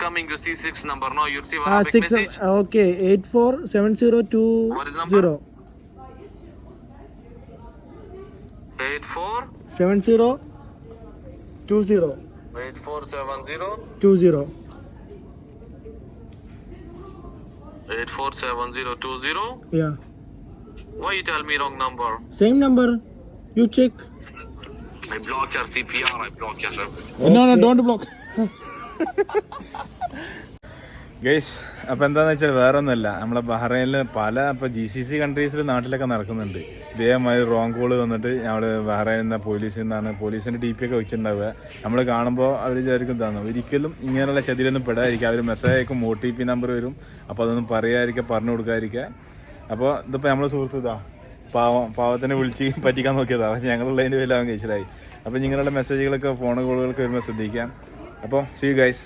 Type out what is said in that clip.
coming to C6 number. No, you receive Arabic message. Okay, 847020. What is number? 84 7020. 8470 847020. Yeah. Why you tell me wrong number? Same number. You check. I block your CPR. I block your. No, don't block. Guys, അപ്പോൾ എന്താണെന്ന് വെച്ചാൽ വേറെ ഒന്നുമല്ല, നമ്മളെ ബഹ്റൈനിൽ പല ഇപ്പോൾ GCC കൺട്രീസിൽ നാട്ടിലൊക്കെ നടക്കുന്നുണ്ട് ഇതേമാതിരി റോങ് കോള് വന്നിട്ട് നമ്മൾ ബഹ്റൈനിൽ നിന്ന് പോലീസിൻ്റെ DP ഒക്കെ വെച്ചിട്ടുണ്ടാവുക. നമ്മൾ കാണുമ്പോൾ അവർ വിചാരിക്കും എന്താണ്, ഒരിക്കലും ഇങ്ങനെയുള്ള ചതിയിലൊന്നും പെടാതിരിക്കുക. അവർ മെസ്സേജ് അയക്കും, OTP നമ്പർ വരും, അപ്പോൾ അതൊന്നും പറയാതിരിക്കുക, പറഞ്ഞു കൊടുക്കാതിരിക്കുക. അപ്പോൾ ഇതിപ്പോൾ നമ്മളെ സുഹൃത്ത് ഇതാ പാവത്തിനെ വിളിച്ച് പറ്റിക്കാൻ നോക്കിയതാണ്, പക്ഷേ ഞങ്ങളുള്ളതിൻ്റെ പേരിൽ അവൻ കഴിച്ചിലായി. അപ്പോൾ ഇങ്ങനെയുള്ള മെസ്സേജുകളൊക്കെ ഫോൺ കോളുകളൊക്കെ വരുമ്പോൾ ശ്രദ്ധിക്കാം. അപ്പോൾ see you guys.